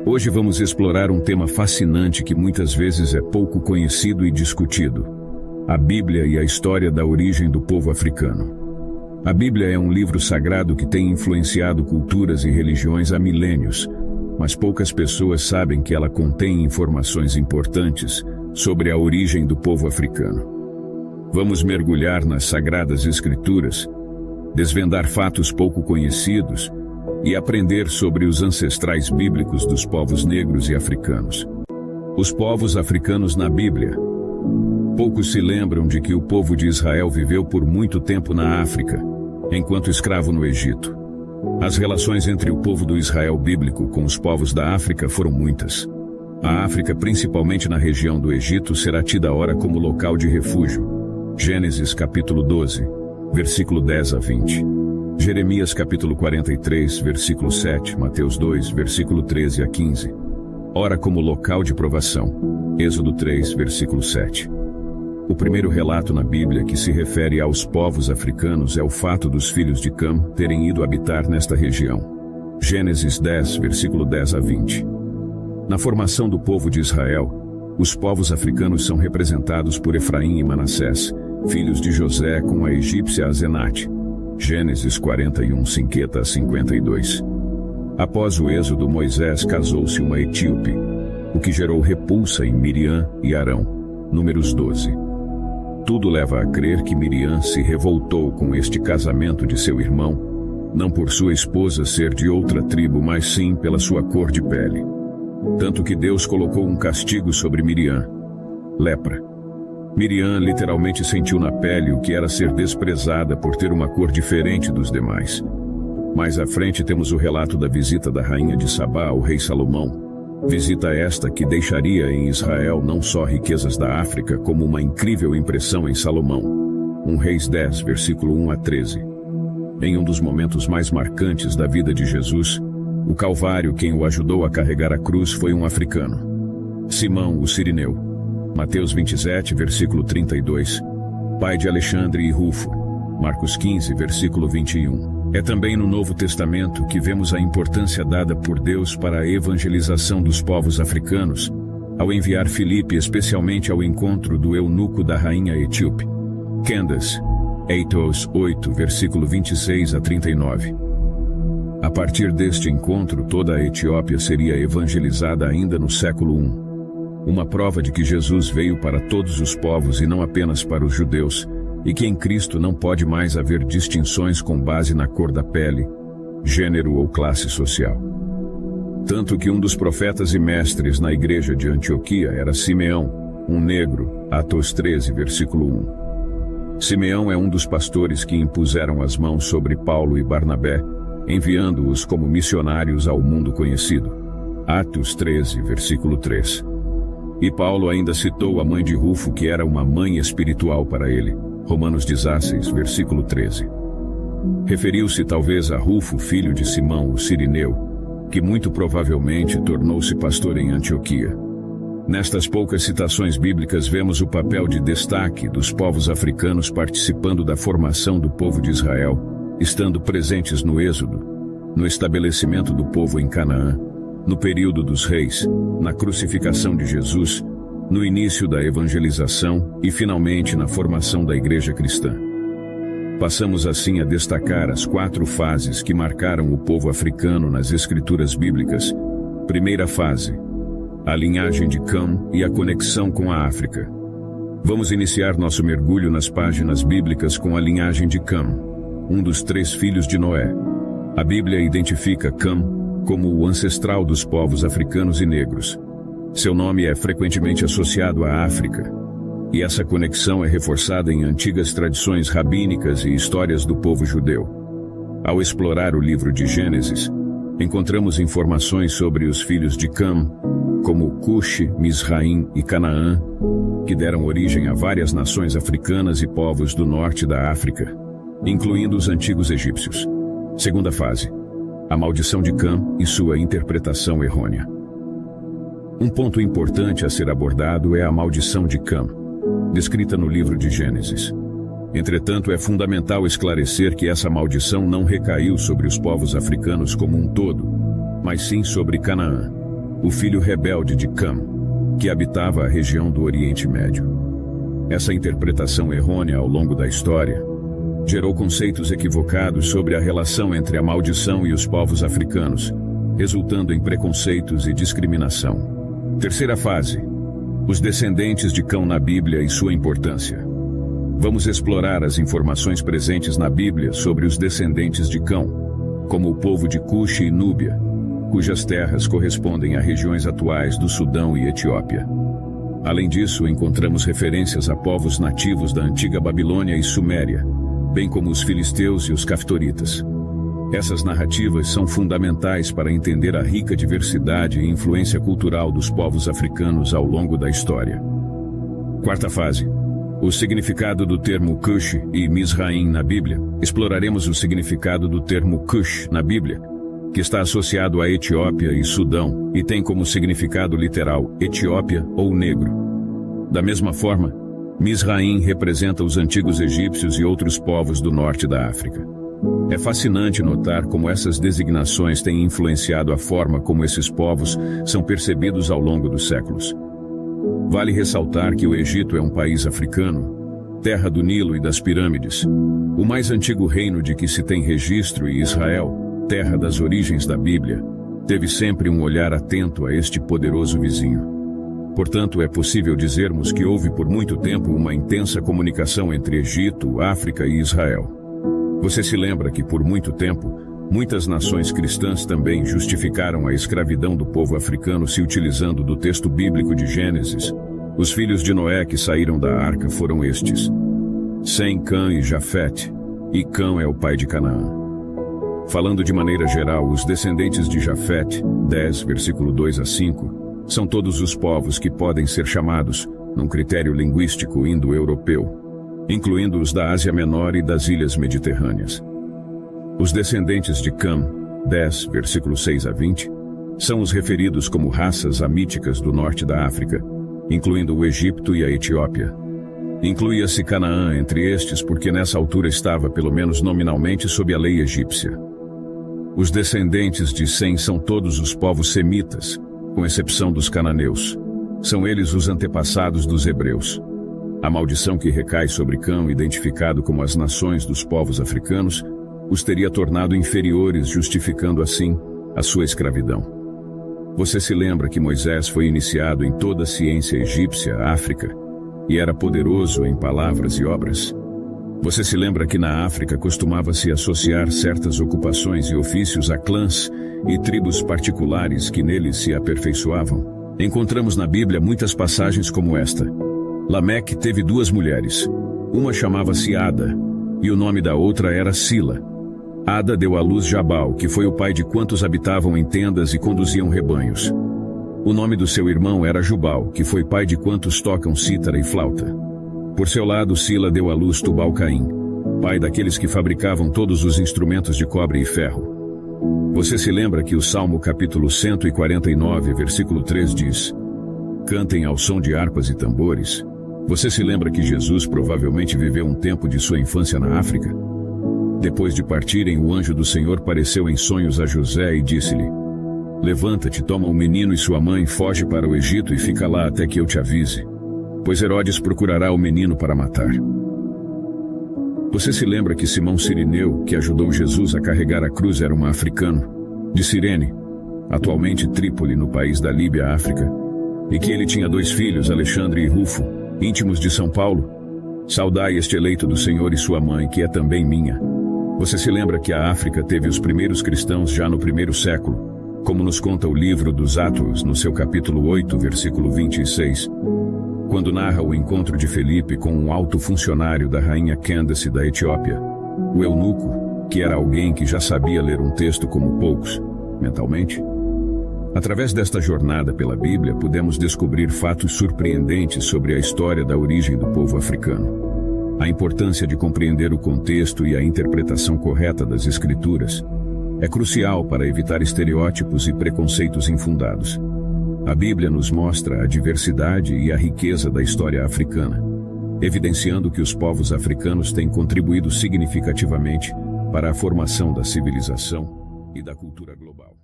Hoje vamos explorar um tema fascinante que muitas vezes é pouco conhecido e discutido: a Bíblia e a história da origem do povo africano. A Bíblia é um livro sagrado que tem influenciado culturas e religiões há milênios, mas poucas pessoas sabem que ela contém informações importantes sobre a origem do povo africano. Vamos mergulhar nas Sagradas Escrituras, desvendar fatos pouco conhecidos e aprender sobre os ancestrais bíblicos dos povos negros e africanos. Os povos africanos na Bíblia. Poucos se lembram de que o povo de Israel viveu por muito tempo na África, enquanto escravo no Egito. As relações entre o povo do Israel bíblico com os povos da África foram muitas. A África, principalmente na região do Egito, será tida ora como local de refúgio. Gênesis capítulo 12, versículo 10 a 20. Jeremias capítulo 43, versículo 7, Mateus 2, versículo 13 a 15. Ora como local de provação. Êxodo 3, versículo 7. O primeiro relato na Bíblia que se refere aos povos africanos é o fato dos filhos de Cam terem ido habitar nesta região. Gênesis 10, versículo 10 a 20. Na formação do povo de Israel, os povos africanos são representados por Efraim e Manassés, filhos de José com a egípcia Asenate. Gênesis 41, 50 a 52. Após o êxodo, Moisés casou-se uma etíope, o que gerou repulsa em Miriam e Arão. Números 12. Tudo leva a crer que Miriam se revoltou com este casamento de seu irmão, não por sua esposa ser de outra tribo, mas sim pela sua cor de pele. Tanto que Deus colocou um castigo sobre Miriam: lepra. Miriam literalmente sentiu na pele o que era ser desprezada por ter uma cor diferente dos demais. Mais à frente temos o relato da visita da rainha de Sabá ao rei Salomão. Visita esta que deixaria em Israel não só riquezas da África, como uma incrível impressão em Salomão. 1 Reis 10, versículo 1 a 13. Em um dos momentos mais marcantes da vida de Jesus, o Calvário, quem o ajudou a carregar a cruz foi um africano. Simão, o Cirineu. Mateus 27, versículo 32. Pai de Alexandre e Rufo. Marcos 15, versículo 21. É também no Novo Testamento que vemos a importância dada por Deus para a evangelização dos povos africanos, ao enviar Filipe especialmente ao encontro do eunuco da rainha etíope. Candace, Atos 8, versículo 26 a 39. A partir deste encontro, toda a Etiópia seria evangelizada ainda no século I. Uma prova de que Jesus veio para todos os povos e não apenas para os judeus, e que em Cristo não pode mais haver distinções com base na cor da pele, gênero ou classe social. Tanto que um dos profetas e mestres na igreja de Antioquia era Simeão, um negro, Atos 13, versículo 1. Simeão é um dos pastores que impuseram as mãos sobre Paulo e Barnabé, enviando-os como missionários ao mundo conhecido. Atos 13, versículo 3. E Paulo ainda citou a mãe de Rufo, que era uma mãe espiritual para ele. Romanos 16, versículo 13. Referiu-se talvez a Rufo, filho de Simão, o Cirineu, que muito provavelmente tornou-se pastor em Antioquia. Nestas poucas citações bíblicas vemos o papel de destaque dos povos africanos participando da formação do povo de Israel, estando presentes no Êxodo, no estabelecimento do povo em Canaã, no período dos reis, na crucificação de Jesus, no início da evangelização e finalmente na formação da igreja cristã. Passamos assim a destacar as 4 fases que marcaram o povo africano nas escrituras bíblicas. Primeira fase: a linhagem de Cam e a conexão com a África. Vamos iniciar nosso mergulho nas páginas bíblicas com a linhagem de Cam, um dos 3 filhos de Noé. A Bíblia identifica Cam como o ancestral dos povos africanos e negros. Seu nome é frequentemente associado à África, e essa conexão é reforçada em antigas tradições rabínicas e histórias do povo judeu. Ao explorar o livro de Gênesis, encontramos informações sobre os filhos de Cam, como Cuxi, Misraim e Canaã, que deram origem a várias nações africanas e povos do norte da África, incluindo os antigos egípcios. Segunda fase: a maldição de Cam e sua interpretação errônea. Um ponto importante a ser abordado é a maldição de Cam, descrita no livro de Gênesis. Entretanto, é fundamental esclarecer que essa maldição não recaiu sobre os povos africanos como um todo, mas sim sobre Canaã. o filho rebelde de Cam, que habitava a região do Oriente Médio. Essa interpretação errônea ao longo da história gerou conceitos equivocados sobre a relação entre a maldição e os povos africanos, resultando em preconceitos e discriminação. Terceira fase: os descendentes de Cão na Bíblia e sua importância. Vamos explorar as informações presentes na Bíblia sobre os descendentes de Cão, como o povo de Cush e Núbia, cujas terras correspondem a regiões atuais do Sudão e Etiópia. Além disso, encontramos referências a povos nativos da antiga Babilônia e Suméria, bem como os filisteus e os caftoritas. Essas narrativas são fundamentais para entender a rica diversidade e influência cultural dos povos africanos ao longo da história. Quarta fase: o significado do termo Cush e Mizraim na Bíblia. Exploraremos o significado do termo Cush na Bíblia, que está associado à Etiópia e Sudão e tem como significado literal Etiópia ou negro. Da mesma forma, Mizraim representa os antigos egípcios e outros povos do norte da África. É fascinante notar como essas designações têm influenciado a forma como esses povos são percebidos ao longo dos séculos. Vale ressaltar que o Egito é um país africano, terra do Nilo e das pirâmides, o mais antigo reino de que se tem registro, e Israel, terra das origens da Bíblia, teve sempre um olhar atento a este poderoso vizinho. Portanto, é possível dizermos que houve por muito tempo uma intensa comunicação entre Egito, África e Israel. Você se lembra que por muito tempo, muitas nações cristãs também justificaram a escravidão do povo africano se utilizando do texto bíblico de Gênesis. Os filhos de Noé que saíram da arca foram estes: Sem, Cã e Jafete, e Cã é o pai de Canaã. Falando de maneira geral, os descendentes de Jafete, 10, versículo 2 a 5, são todos os povos que podem ser chamados, num critério linguístico indo-europeu, incluindo os da Ásia Menor e das ilhas mediterrâneas. Os descendentes de Cam, 10, versículo 6 a 20, são os referidos como raças amíticas do norte da África, incluindo o Egito e a Etiópia. Incluía-se Canaã entre estes porque nessa altura estava, pelo menos nominalmente, sob a lei egípcia. Os descendentes de Sem são todos os povos semitas, com exceção dos cananeus. São eles os antepassados dos hebreus. A maldição que recai sobre Cã, identificado como as nações dos povos africanos, os teria tornado inferiores, justificando assim a sua escravidão. Você se lembra que Moisés foi iniciado em toda a ciência egípcia, África, e era poderoso em palavras e obras? Você se lembra que na África costumava-se associar certas ocupações e ofícios a clãs e tribos particulares que neles se aperfeiçoavam? Encontramos na Bíblia muitas passagens como esta. Lameque teve 2 mulheres. Uma chamava-se Ada, e o nome da outra era Sila. Ada deu à luz Jabal, que foi o pai de quantos habitavam em tendas e conduziam rebanhos. O nome do seu irmão era Jubal, que foi pai de quantos tocam cítara e flauta. Por seu lado, Sila deu à luz Tubal-Caim, pai daqueles que fabricavam todos os instrumentos de cobre e ferro. Você se lembra que o Salmo capítulo 149, versículo 3 diz: Cantem ao som de harpas e tambores. Você se lembra que Jesus provavelmente viveu um tempo de sua infância na África? Depois de partirem, o anjo do Senhor apareceu em sonhos a José e disse-lhe: Levanta-te, toma o menino e sua mãe, foge para o Egito e fica lá até que eu te avise, pois Herodes procurará o menino para matar. Você se lembra que Simão Cirineu, que ajudou Jesus a carregar a cruz, era um africano, de Cirene, atualmente Trípoli, no país da Líbia, África, e que ele tinha 2 filhos, Alexandre e Rufo, íntimos de São Paulo? Saudai este eleito do Senhor e sua mãe, que é também minha. Você se lembra que a África teve os primeiros cristãos já no 1º século, como nos conta o livro dos Atos, no seu capítulo 8, versículo 26, quando narra o encontro de Felipe com um alto funcionário da rainha Candace da Etiópia, o eunuco, que era alguém que já sabia ler um texto como poucos, mentalmente? Através desta jornada pela Bíblia, pudemos descobrir fatos surpreendentes sobre a história da origem do povo africano. A importância de compreender o contexto e a interpretação correta das Escrituras é crucial para evitar estereótipos e preconceitos infundados. A Bíblia nos mostra a diversidade e a riqueza da história africana, evidenciando que os povos africanos têm contribuído significativamente para a formação da civilização e da cultura global.